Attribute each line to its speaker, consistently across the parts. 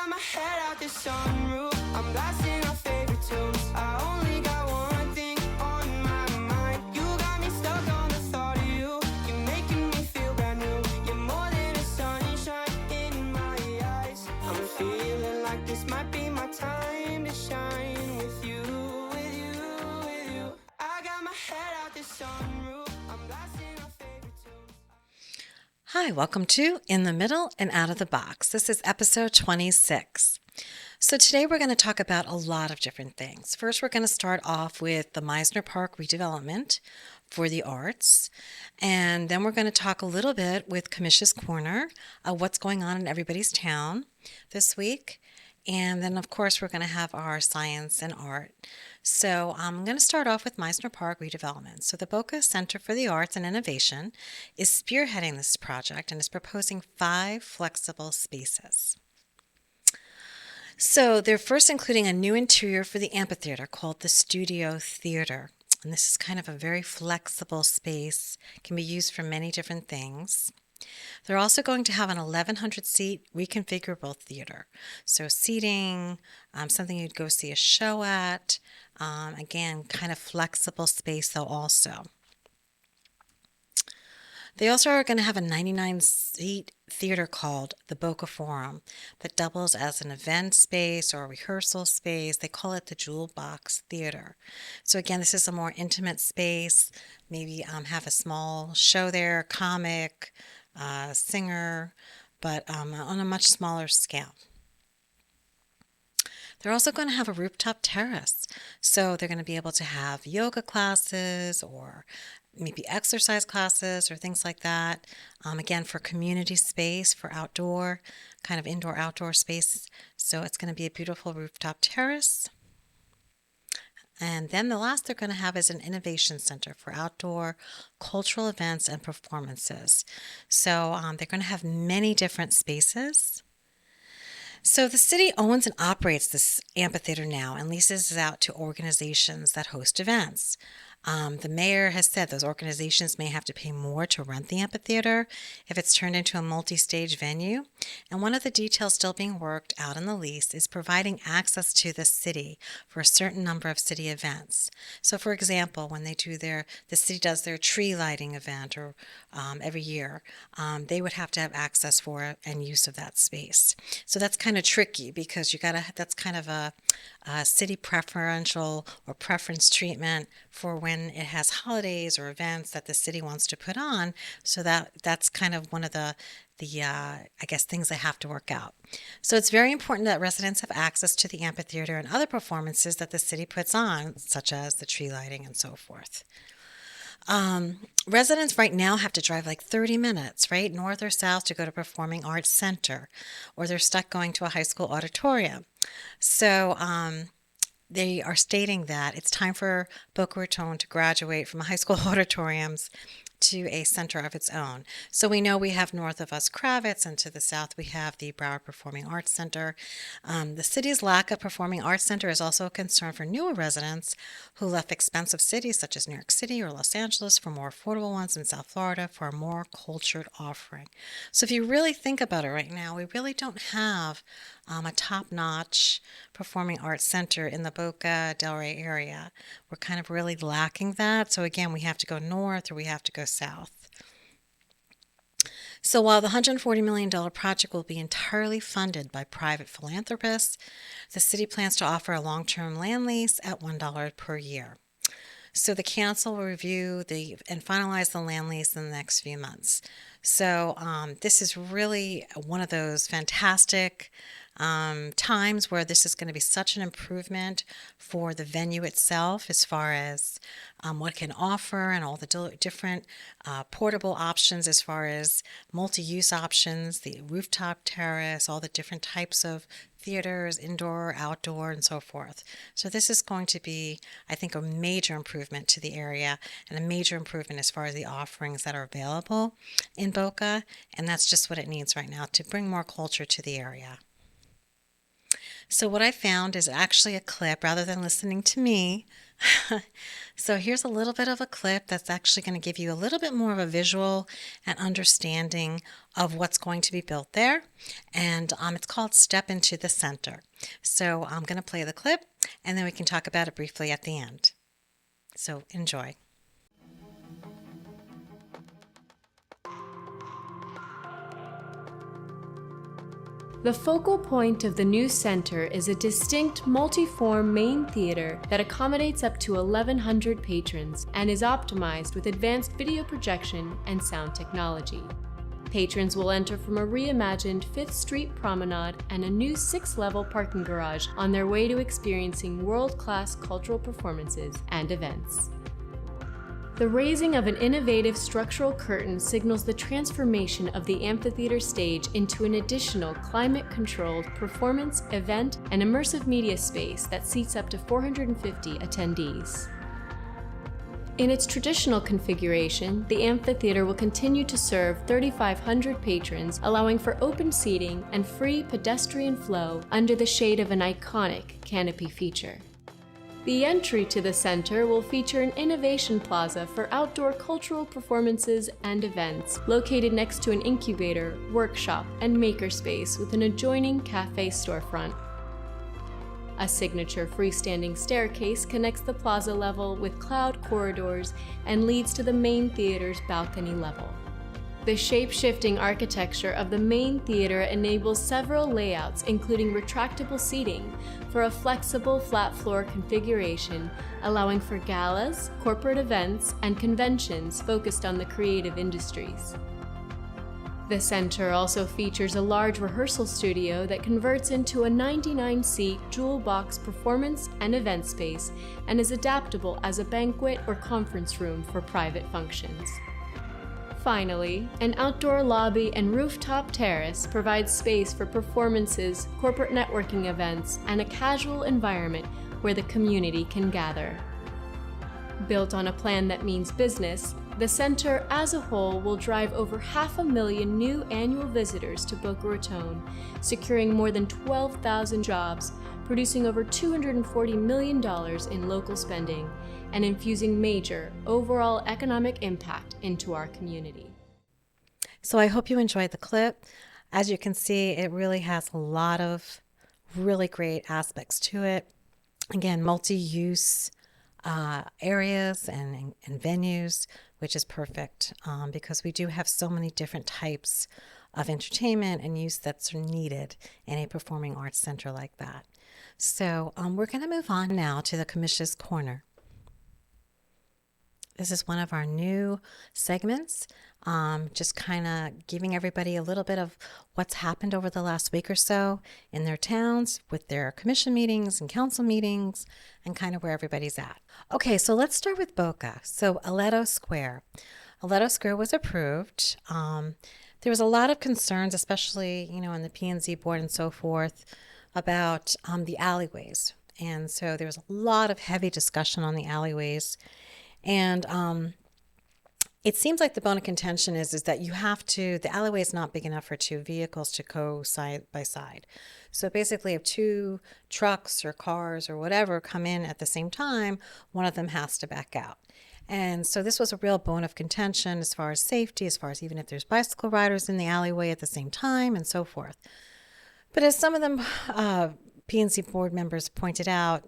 Speaker 1: got my head out the sunroof. I'm blasting our favorite tunes. I only got one thing on my mind. You got me stuck on the thought of you. You're making me feel brand new. You're more than a sunshine in my eyes. I'm feeling like this might be my time to shine with you, with you, with you. I got my head out the sunroof. I'm blasting our favorite tunes.
Speaker 2: Hi, welcome to In the Middle and Out of the Box. This is episode 26. So today we're going to talk about a lot of different things. First, we're going to start off with the Meisner Park redevelopment for the arts. And then we're going to talk a little bit with Commission's Corner of what's going on in everybody's town this week. And then, of course, we're going to have our science and art. So I'm going to start off with Meisner Park redevelopment. So the Boca Center for the Arts and Innovation is spearheading this project and is proposing 5 flexible spaces. So they're first including a new interior for the amphitheater called the Studio Theater. And this is kind of a very flexible space, can be used for many different things. They're also going to have an 1,100-seat reconfigurable theater. So seating, something you'd go see a show at. Again, kind of flexible space though also. They also are going to have a 99-seat theater called the Boca Forum that doubles as an event space or a rehearsal space. They call it the Jewel Box Theater. So again, this is a more intimate space. Maybe have a small show there, comic, singer, but on a much smaller scale. They're also going to have a rooftop terrace. So they're going to be able to have yoga classes or maybe exercise classes or things like that. Again, for community space, for outdoor, kind of indoor-outdoor space. So it's going to be a beautiful rooftop terrace. And then the last they're going to have is an innovation center for outdoor cultural events and performances. So they're going to have many different spaces. So the city owns and operates this amphitheater now and leases it out to organizations that host events. The mayor has said those organizations may have to pay more to rent the amphitheater if it's turned into a multi-stage venue. And one of the details still being worked out in the lease is providing access to the city for a certain number of city events. So for example, when the city does their tree lighting event or every year, they would have to have access for and use of that space. So that's kind of tricky because that's kind of a city preferential or preference treatment for when it has holidays or events that the city wants to put on. So that's kind of one of the I guess things they have to work out. So it's very important that residents have access to the amphitheater and other performances that the city puts on, such as the tree lighting and so forth. Residents right now have to drive like 30 minutes, right, north or south to go to Performing Arts Center, or they're stuck going to a high school auditorium. So they are stating that it's time for Boca Raton to graduate from high school auditoriums to a center of its own. So we know we have north of us Kravitz, and to the south we have the Broward Performing Arts Center. The city's lack of performing arts center is also a concern for newer residents who left expensive cities such as New York City or Los Angeles for more affordable ones in South Florida for a more cultured offering. So if you really think about it right now, we really don't have a top-notch performing arts center in the Boca Del Rey area. We're kind of really lacking that. So again, we have to go north or we have to go south. So while the $140 million project will be entirely funded by private philanthropists, the city plans to offer a long-term land lease at $1 per year. So the council will review and finalize the land lease in the next few months. So this is really one of those fantastic times where this is going to be such an improvement for the venue itself as far as what it can offer and all the different portable options as far as multi-use options, the rooftop terrace, all the different types of theaters, indoor, outdoor, and so forth. So this is going to be, I think, a major improvement to the area and a major improvement as far as the offerings that are available in Boca, and that's just what it needs right now to bring more culture to the area. So what I found is actually a clip, rather than listening to me So here's a little bit of a clip that's actually going to give you a little bit more of a visual and understanding of what's going to be built there. And it's called Step into the Center. So I'm going to play the clip and then we can talk about it briefly at the end. So enjoy.
Speaker 3: The focal point of the new center is a distinct multi-form main theater that accommodates up to 1,100 patrons and is optimized with advanced video projection and sound technology. Patrons will enter from a reimagined 5th Street Promenade and a new 6th-level parking garage on their way to experiencing world-class cultural performances and events. The raising of an innovative structural curtain signals the transformation of the amphitheater stage into an additional climate-controlled performance, event, and immersive media space that seats up to 450 attendees. In its traditional configuration, the amphitheater will continue to serve 3,500 patrons, allowing for open seating and free pedestrian flow under the shade of an iconic canopy feature. The entry to the center will feature an innovation plaza for outdoor cultural performances and events, located next to an incubator, workshop, and makerspace with an adjoining cafe storefront. A signature freestanding staircase connects the plaza level with cloud corridors and leads to the main theater's balcony level. The shape-shifting architecture of the main theater enables several layouts, including retractable seating, for a flexible flat floor configuration, allowing for galas, corporate events, and conventions focused on the creative industries. The center also features a large rehearsal studio that converts into a 99-seat jewel-box performance and event space and is adaptable as a banquet or conference room for private functions. Finally, an outdoor lobby and rooftop terrace provides space for performances, corporate networking events, and a casual environment where the community can gather. Built on a plan that means business, the center as a whole will drive over 500,000 new annual visitors to Boca Raton, securing more than 12,000 jobs, producing over $240 million in local spending, and infusing major overall economic impact into our community.
Speaker 2: So I hope you enjoyed the clip. As you can see, it really has a lot of really great aspects to it. Again, multi-use areas and venues, which is perfect because we do have so many different types of entertainment and use that's needed in a performing arts center like that. So we're going to move on now to the Commission's Corner. This is one of our new segments, just kind of giving everybody a little bit of what's happened over the last week or so in their towns with their commission meetings and council meetings and kind of where everybody's at. Okay, so let's start with Boca. So Aledo Square. Aledo Square was approved. There was a lot of concerns, especially, on the P&Z board and so forth, about the alleyways. And so there was a lot of heavy discussion on the alleyways. And it seems like the bone of contention is that the alleyway is not big enough for two vehicles to go side by side. So basically, if two trucks or cars or whatever come in at the same time, one of them has to back out. And so this was a real bone of contention as far as safety, as far as even if there's bicycle riders in the alleyway at the same time and so forth. But as some of them P&Z board members pointed out,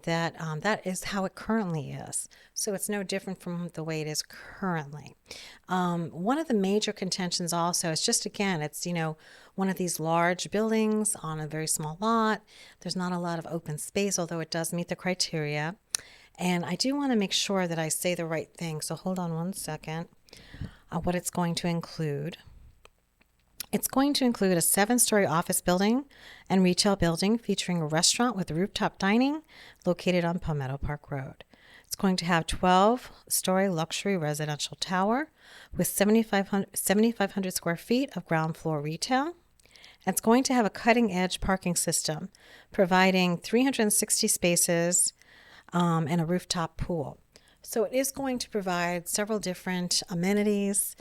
Speaker 2: that that is how it currently is. So it's no different from the way it is currently. One of the major contentions also is just, again, it's, one of these large buildings on a very small lot. There's not a lot of open space, although it does meet the criteria. And I do want to make sure that I say the right thing. So hold on one second. What it's going to include. It's going to include a 7-story office building and retail building featuring a restaurant with rooftop dining located on Palmetto Park Road. It's going to have 12-story luxury residential tower with 7,500 square feet of ground floor retail. And it's going to have a cutting-edge parking system providing 360 spaces and a rooftop pool. So it is going to provide several different amenities.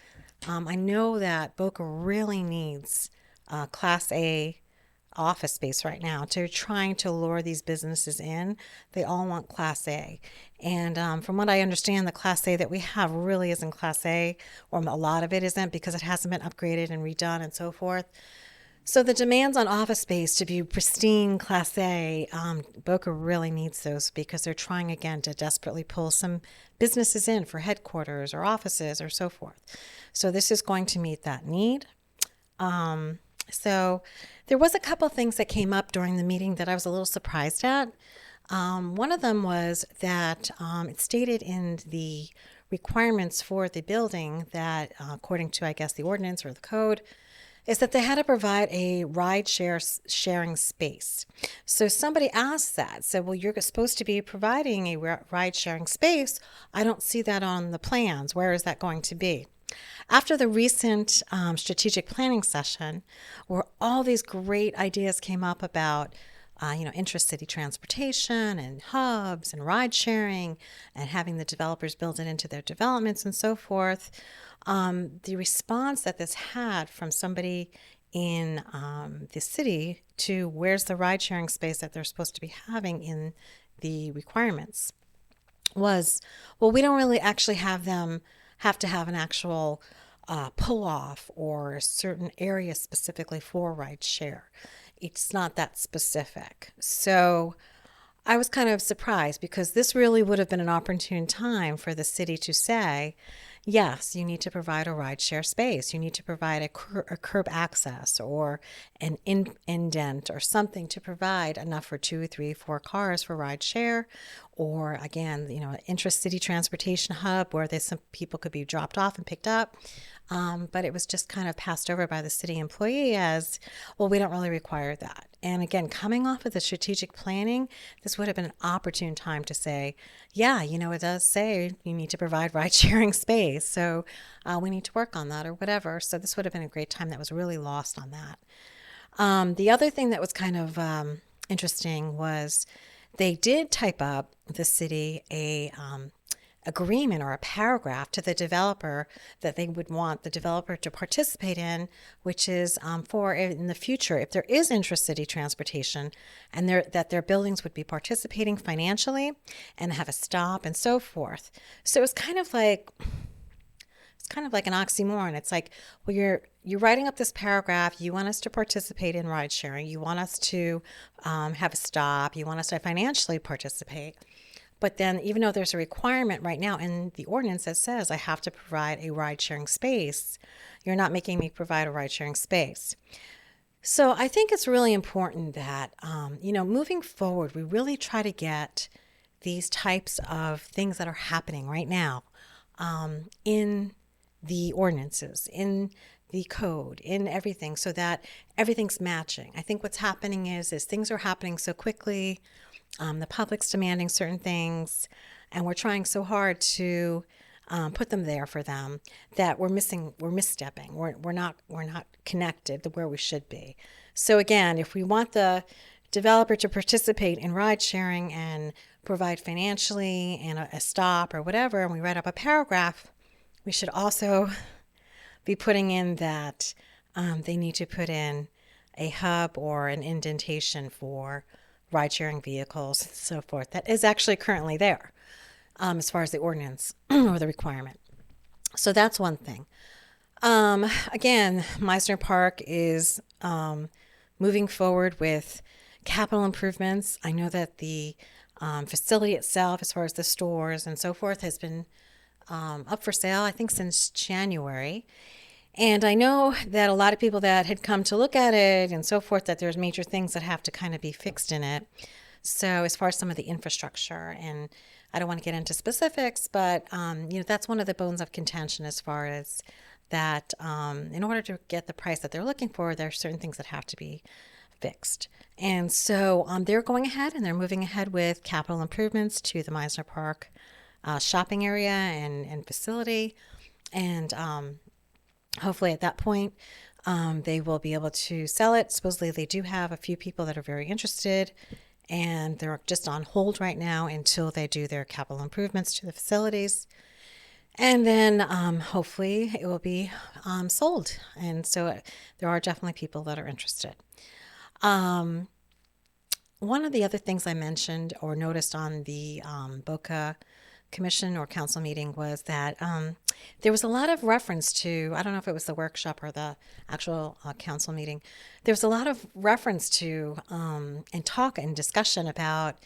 Speaker 2: I know that Boca really needs Class A office space right now. They're trying to lure these businesses in. They all want Class A. And from what I understand, the Class A that we have really isn't Class A, or a lot of it isn't because it hasn't been upgraded and redone and so forth. So the demands on office space to be pristine Class A, Boca really needs those because they're trying again to desperately pull some businesses in for headquarters or offices or so forth. So this is going to meet that need. So there was a couple things that came up during the meeting that I was a little surprised at. One of them was that it stated in the requirements for the building that, according to, I guess, the ordinance or the code, is that they had to provide a sharing space. So somebody asked that, said, well, you're supposed to be providing a ride sharing space. I don't see that on the plans. Where is that going to be? After the recent strategic planning session, where all these great ideas came up about intracity transportation and hubs and ride sharing and having the developers build it into their developments and so forth, the response that this had from somebody in the city to where's the ride sharing space that they're supposed to be having in the requirements was, well, we don't really actually have them have to have an actual pull off or a certain area specifically for ride share. It's not that specific. So I was kind of surprised because this really would have been an opportune time for the city to say, yes, you need to provide a ride share space. You need to provide a curb access or an indent or something to provide enough for 2, 3, 4 cars for ride share. Or again, an intracity transportation hub where some people could be dropped off and picked up. But it was just kind of passed over by the city employee as, well, we don't really require that. And again, coming off of the strategic planning, this would have been an opportune time to say, yeah, it does say you need to provide ride sharing space. So we need to work on that or whatever. So this would have been a great time that was really lost on that. The other thing that was kind of interesting was they did type up, the city, a agreement or a paragraph to the developer that they would want the developer to participate in, which is for in the future, if there is intracity transportation and that their buildings would be participating financially and have a stop and so forth. So it's kind of like an oxymoron. It's like, well, you're writing up this paragraph. You want us to participate in ride sharing. You want us to have a stop. You want us to financially participate. But then even though there's a requirement right now in the ordinance that says I have to provide a ride sharing space, you're not making me provide a ride sharing space. So I think it's really important that, moving forward, we really try to get these types of things that are happening right now in the ordinances, in the code, in everything, so that everything's matching. I think what's happening is things are happening so quickly. The public's demanding certain things, and we're trying so hard to put them there for them that we're misstepping. We're not connected to where we should be. So again, if we want the developer to participate in ride sharing and provide financially and a stop or whatever, and we write up a paragraph, we should also be putting in that they need to put in a hub or an indentation for ride-sharing vehicles and so forth. That is actually currently there as far as the ordinance or the requirement. So that's one thing. Again, Meisner Park is moving forward with capital improvements. I know that the facility itself, as far as the stores and so forth, has been up for sale, I think, since January. And I know that a lot of people that had come to look at it and so forth, that there's major things that have to kind of be fixed in it. So as far as some of the infrastructure, and I don't want to get into specifics, but that's one of the bones of contention as far as that in order to get the price that they're looking for, there are certain things that have to be fixed. And so they're going ahead and they're moving ahead with capital improvements to the Meisner Park shopping area and facility. And hopefully at that point, they will be able to sell it. Supposedly they do have a few people that are very interested, and they're just on hold right now until they do their capital improvements to the facilities. And then hopefully it will be sold. And so there are definitely people that are interested. Um, One of the other things I mentioned or noticed on the Boca Commission or council meeting was that there was a lot of reference to, I don't know if it was the workshop or the actual council meeting, there was a lot of reference to and talk and discussion about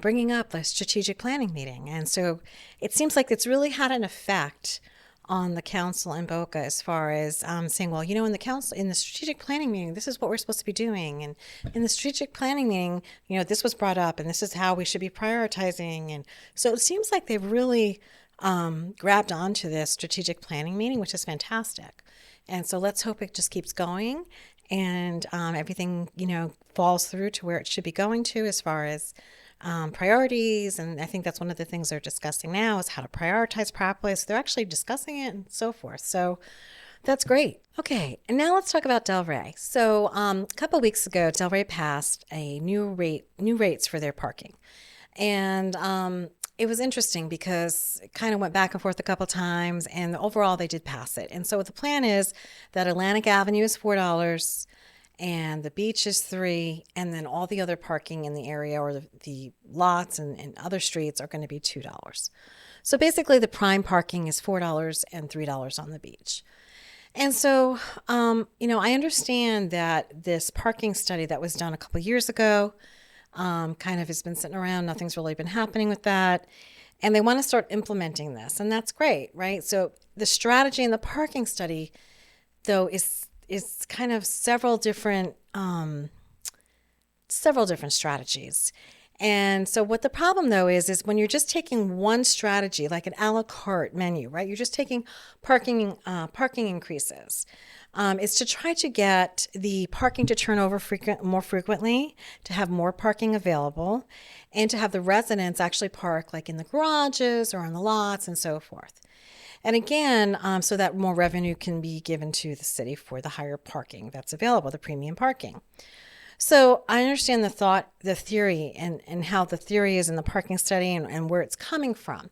Speaker 2: bringing up the strategic planning meeting. And so it seems like it's really had an effect on the council in Boca as far as saying, well, in the council, in the strategic planning meeting, this is what we're supposed to be doing. And in the strategic planning meeting, this was brought up and this is how we should be prioritizing. And so it seems like they've really grabbed onto this strategic planning meeting, which is fantastic. And so let's hope it just keeps going and everything, falls through to where it should be going to as far as priorities. And I think that's one of the things they're discussing now is how to prioritize properly. So they're actually discussing it and so forth. So that's great. Okay, and now let's talk about Delray. So a couple of weeks ago, Delray passed a new rates for their parking, and it was interesting because it kind of went back and forth a couple times, and overall they did pass it. And so the plan is that Atlantic Avenue is $4 and the beach is $3, and then all the other parking in the area or the lots and other streets are going to be $2. So basically the prime parking is $4 and $3 on the beach. And so, I understand that this parking study that was done a couple years ago kind of has been sitting around. Nothing's really been happening with that. And they want to start implementing this. And that's great, right? So the strategy in the parking study, though, is kind of several different strategies. And so what the problem though is when you're just taking one strategy, like an a la carte menu, right? You're just taking parking increases. Is to try to get the parking to turn over more frequently, to have more parking available, and to have the residents actually park like in the garages or on the lots and so forth. And again, so that more revenue can be given to the city for the higher parking that's available, the premium parking. So I understand the theory and how the theory is in the parking study and where it's coming from.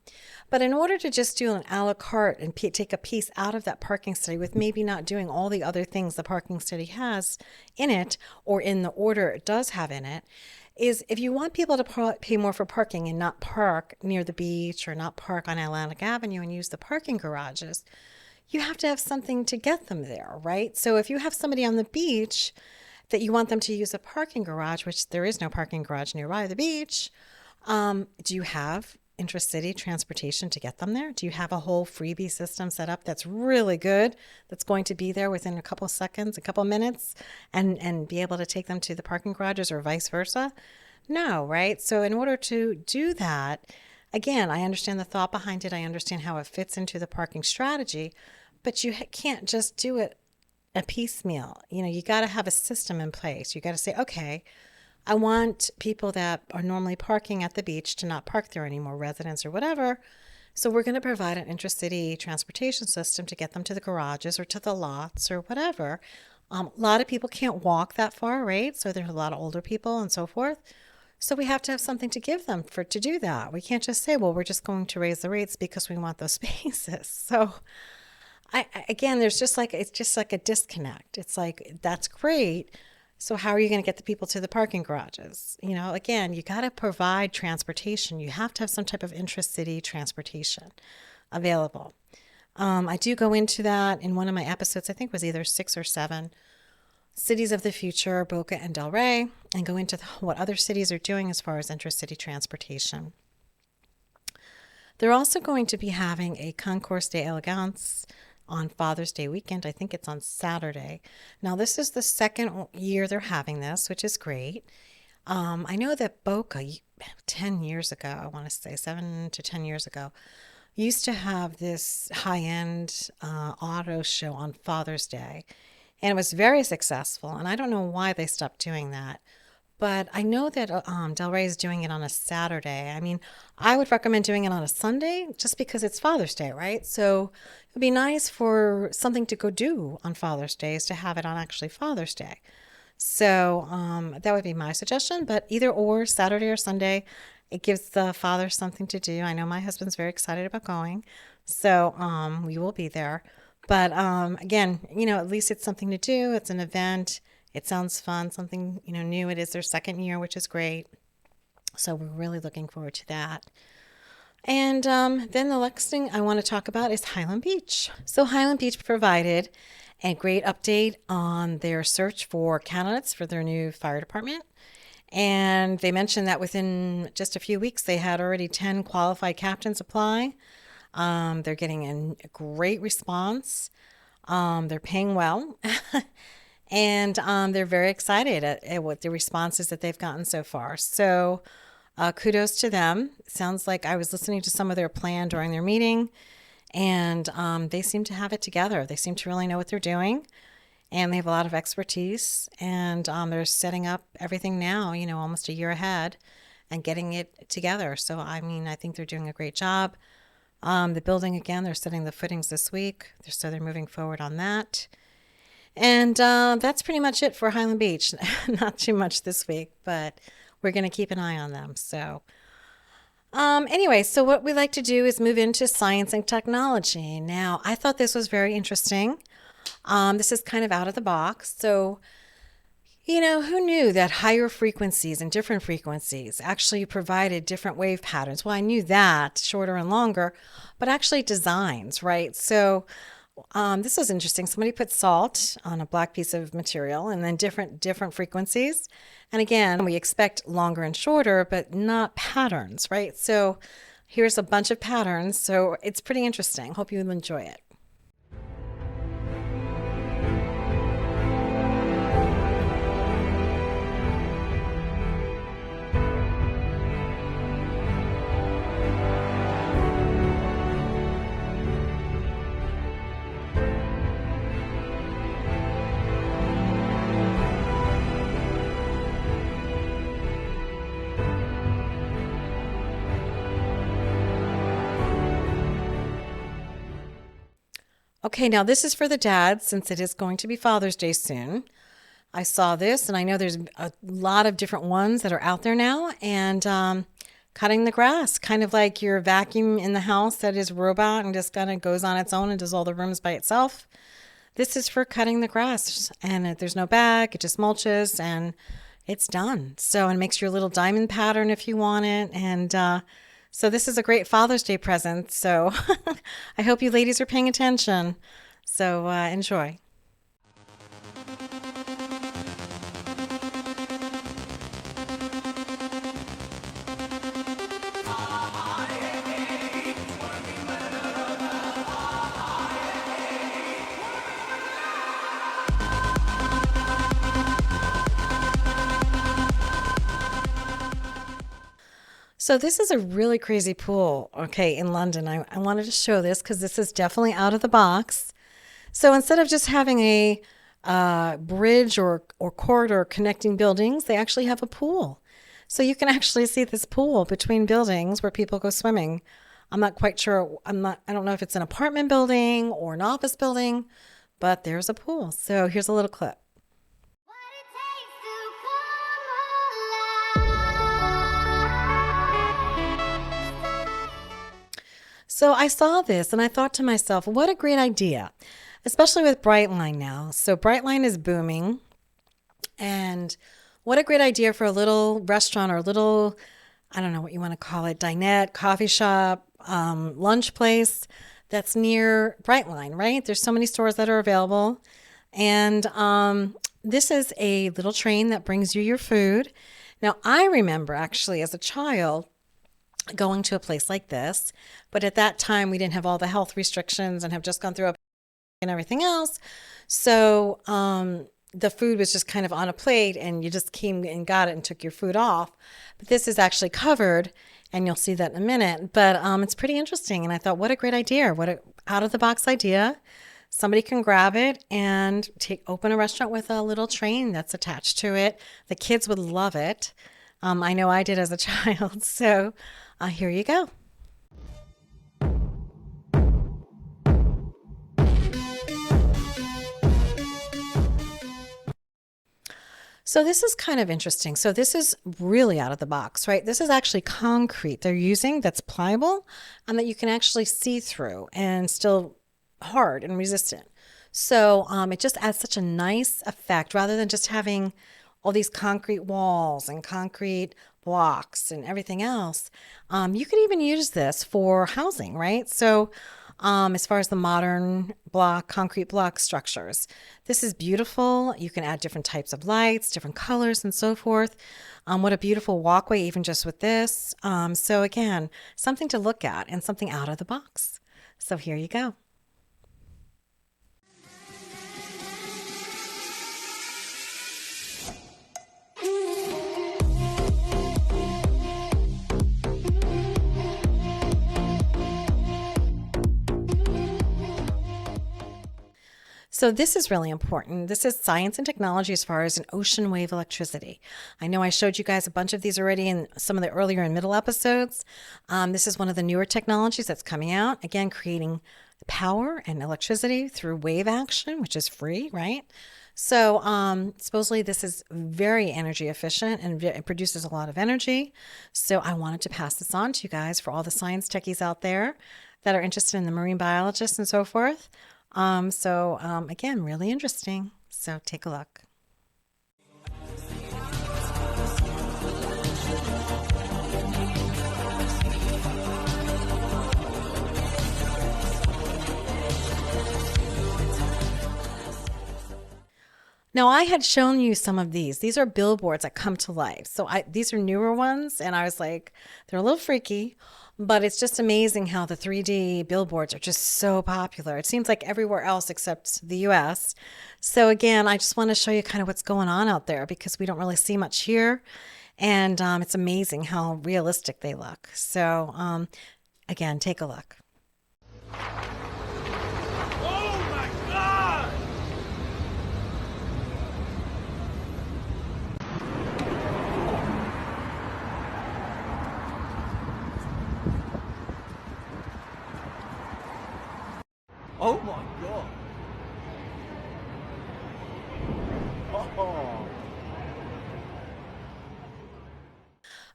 Speaker 2: But in order to just do an a la carte and take a piece out of that parking study with maybe not doing all the other things the parking study has in it or in the order it does have in it, is if you want people to pay more for parking and not park near the beach or not park on Atlantic Avenue and use the parking garages, you have to have something to get them there, right? So if you have somebody on the beach that you want them to use a parking garage, which there is no parking garage nearby the beach, do you have intracity transportation to get them there? Do you have a whole freebie system set up that's really good, that's going to be there within a couple of seconds, a couple of minutes, and be able to take them to the parking garages or vice versa? No, right? So in order to do that, again, I understand the thought behind it. I understand how it fits into the parking strategy, but you can't just do it a piecemeal. You got to have a system in place. You got to say, okay, I want people that are normally parking at the beach to not park there anymore, residents or whatever. So we're going to provide an intracity transportation system to get them to the garages or to the lots or whatever. A lot of people can't walk that far, right? So there's a lot of older people and so forth. So we have to have something to give them to do that. We can't just say, well, we're just going to raise the rates because we want those spaces. So again, it's just like a disconnect. It's like, that's great. So how are you going to get the people to the parking garages? Again, you got to provide transportation. You have to have some type of intracity transportation available. I do go into that in one of my episodes, I think it was either 6 or 7, Cities of the Future, Boca and Delray, and go into what other cities are doing as far as intracity transportation. They're also going to be having a Concours d'Elegance on Father's Day weekend. I think it's on Saturday. Now, this is the second year they're having this, which is great. I know that Boca, 10 years ago, I want to say 7 to 10 years ago, used to have this high-end auto show on Father's Day, and it was very successful, and I don't know why they stopped doing that. But I know that Delray is doing it on a Saturday. I mean, I would recommend doing it on a Sunday just because it's Father's Day, right? So it would be nice for something to go do on Father's Day is to have it on actually Father's Day. So that would be my suggestion. But either or, Saturday or Sunday, it gives the father something to do. I know my husband's very excited about going. So we will be there. But again, at least it's something to do. It's an event. It sounds fun, something, new. It is their second year, which is great. So we're really looking forward to that. And then the next thing I want to talk about is Highland Beach. So Highland Beach provided a great update on their search for candidates for their new fire department. And they mentioned that within just a few weeks, they had already 10 qualified captains apply. They're getting a great response. They're paying well. And they're very excited at what the responses that they've gotten so far. So kudos to them. Sounds like I was listening to some of their plan during their meeting, and they seem to have it together. They seem to really know what they're doing, and they have a lot of expertise, and they're setting up everything now, almost a year ahead and getting it together. So, I think they're doing a great job. The building, again, they're setting the footings this week, so they're moving forward on that. And that's pretty much it for Highland Beach. Not too much this week, but we're going to keep an eye on them. So anyway, so what we like to do is move into science and technology. Now, I thought this was very interesting. This is kind of out of the box. So, who knew that higher frequencies and different frequencies actually provided different wave patterns? Well, I knew that, shorter and longer, but actually designs, right? So this was interesting. Somebody put salt on a black piece of material and then different frequencies. And again, we expect longer and shorter, but not patterns, right? So here's a bunch of patterns. So it's pretty interesting. Hope you enjoy it. Okay, now this is for the dads since it is going to be Father's Day soon. I saw this, and I know there's a lot of different ones that are out there now. And cutting the grass, kind of like your vacuum in the house that is a robot and just kind of goes on its own and does all the rooms by itself. This is for cutting the grass, and there's no bag. It just mulches, and it's done. So it makes your little diamond pattern if you want it. And so this is a great Father's Day present. So I hope you ladies are paying attention. So enjoy. So this is a really crazy pool, okay, in London. I wanted to show this because this is definitely out of the box. So instead of just having a bridge or corridor connecting buildings, they actually have a pool. So you can actually see this pool between buildings where people go swimming. I'm not quite sure. I don't know if it's an apartment building or an office building, but there's a pool. So here's a little clip. So I saw this and I thought to myself, what a great idea, especially with Brightline now. So Brightline is booming, and what a great idea for a little restaurant or a little, I don't know what you want to call it, dinette, coffee shop, lunch place that's near Brightline, right? There's so many stores that are available. And this is a little train that brings you your food. Now, I remember actually as a child going to a place like this, but at that time we didn't have all the health restrictions and have just gone through a and everything else. So the food was just kind of on a plate and you just came and got it and took your food off. But this is actually covered, and you'll see that in a minute. But it's pretty interesting. And I thought, what a great idea. What a out of the box idea. Somebody can grab it and open a restaurant with a little train that's attached to it. The kids would love it. I know I did as a child. So here you go. So this is kind of interesting. So this is really out of the box, right? This is actually concrete they're using that's pliable and that you can actually see through and still hard and resistant. So it just adds such a nice effect rather than just having all these concrete walls and concrete blocks and everything else. You could even use this for housing, right? So as far as the modern concrete block structures, this is beautiful. You can add different types of lights, different colors, and so forth. What a beautiful walkway, even just with this. So again, something to look at and something out of the box. So here you go. So this is really important. This is science and technology as far as an ocean wave electricity. I know I showed you guys a bunch of these already in some of the earlier and middle episodes. This is one of the newer technologies that's coming out. Again, creating power and electricity through wave action, which is free, right? So supposedly this is very energy efficient and it produces a lot of energy. So I wanted to pass this on to you guys for all the science techies out there that are interested in the marine biologists and so forth. Again, really interesting. So take a look. Now, I had shown you some of these. These are billboards that come to life. These are newer ones, and I was like, they're a little freaky, but it's just amazing how the 3D billboards are just so popular. It seems like everywhere else except the US. So again, I just want to show you kind of what's going on out there because we don't really see much here. And it's amazing how realistic they look. So again, take a look.
Speaker 4: Oh my God. Oh.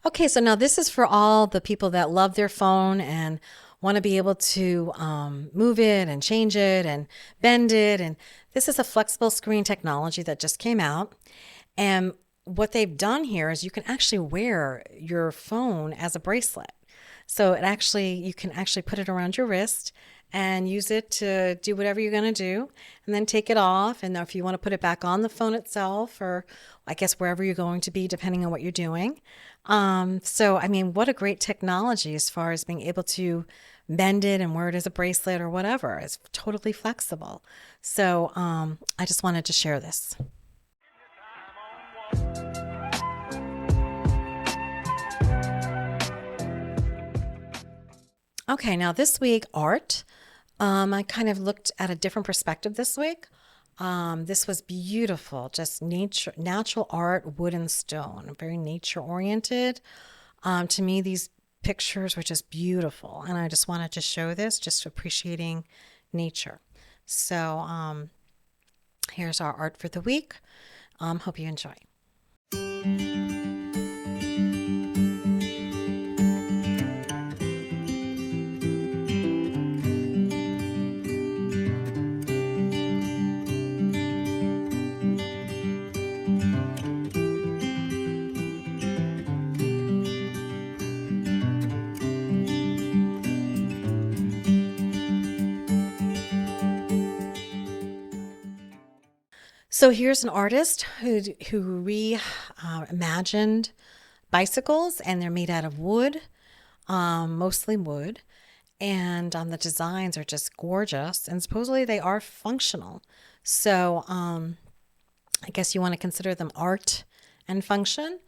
Speaker 2: Okay, so now this is for all the people that love their phone and want to be able to move it and change it and bend it. And this is a flexible screen technology that just came out. And what they've done here is you can actually wear your phone as a bracelet. So you can actually put it around your wrist and use it to do whatever you're going to do and then take it off. And if you want to put it back on the phone itself, or I guess wherever you're going to be, depending on what you're doing. What a great technology as far as being able to bend it and wear it as a bracelet or whatever. It's totally flexible. So I just wanted to share this. Okay, now this week, art. I kind of looked at a different perspective this week. This was beautiful, just natural art, wood and stone, very nature oriented. To me, these pictures were just beautiful, and I just wanted to show this, just appreciating nature. So here's our art for the week. Hope you enjoy. So here's an artist who reimagined bicycles, and they're made out of wood, mostly wood, and the designs are just gorgeous, and supposedly they are functional. So I guess you want to consider them art and function,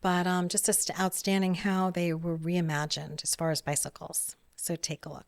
Speaker 2: but just outstanding how they were reimagined as far as bicycles. So take a look.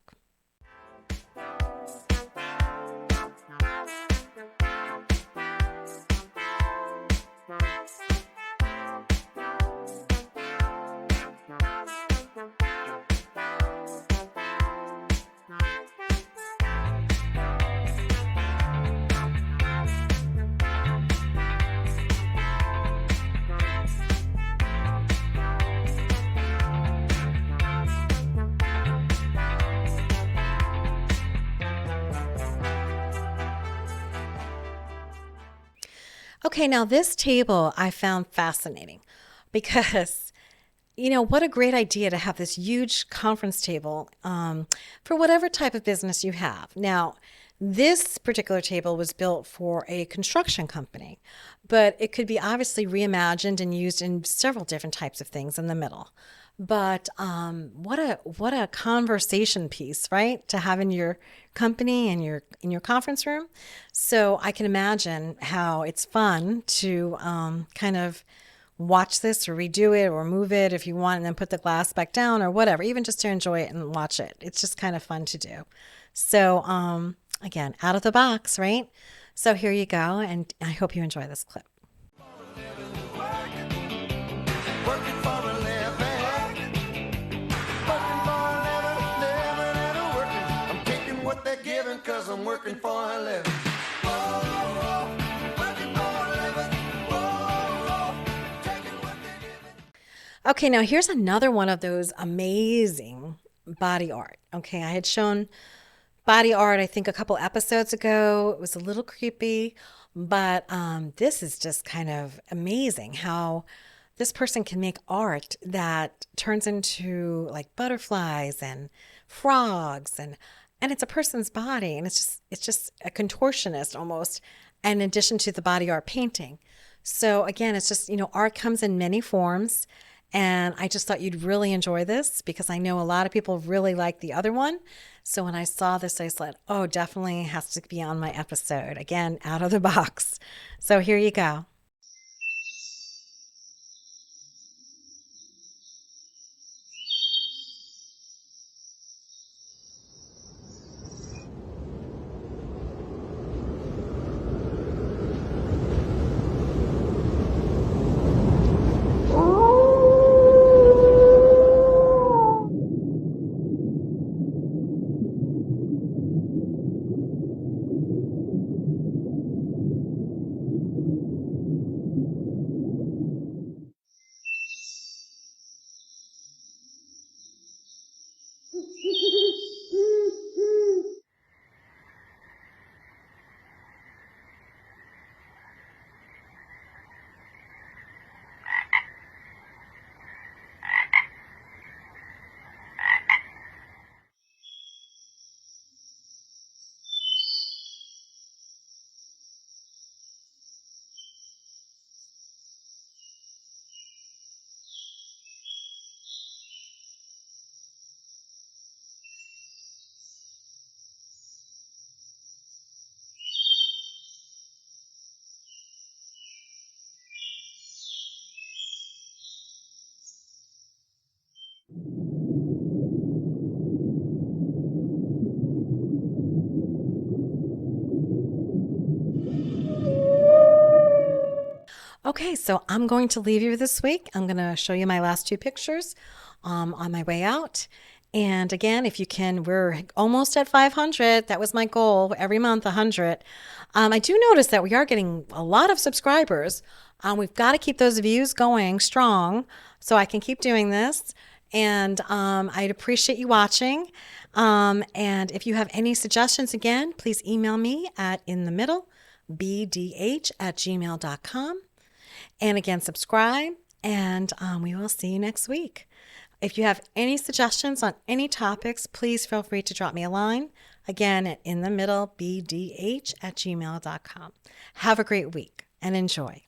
Speaker 2: Okay, now this table I found fascinating because, what a great idea to have this huge conference table for whatever type of business you have. Now, this particular table was built for a construction company, but it could be obviously reimagined and used in several different types of things in the middle. But what a conversation piece, right? To have in your company and in your conference room. So I can imagine how it's fun to kind of watch this or redo it or move it if you want, and then put the glass back down or whatever, even just to enjoy it and watch it. It's just kind of fun to do. So again, out of the box, right? So here you go, and I hope you enjoy this clip.
Speaker 5: Working for a living. Working for a living, living and working. I'm taking what they're giving because I'm working for a living. Whoa, working for a living. Whoa, taking what they're giving.
Speaker 2: Okay, now here's another one of those amazing body art. Okay, I had shown body art, I think, a couple episodes ago. It was a little creepy, but this is just kind of amazing how this person can make art that turns into like butterflies and frogs, and it's a person's body, and it's just a contortionist almost, in addition to the body art painting. So again, it's just, art comes in many forms. And I just thought you'd really enjoy this because I know a lot of people really like the other one. So when I saw this, I said, oh, definitely has to be on my episode. Again, out of the box. So here you go. Okay, so I'm going to leave you this week. I'm going to show you my last two pictures on my way out. And again, if you can, we're almost at 500. That was my goal, every month, 100. I do notice that we are getting a lot of subscribers. We've got to keep those views going strong so I can keep doing this. And I'd appreciate you watching. And if you have any suggestions, again, please email me at inthemiddlebdh@gmail.com. And again, subscribe, and we will see you next week. If you have any suggestions on any topics, please feel free to drop me a line. Again, at inthemiddlebdh@gmail.com. Have a great week and enjoy.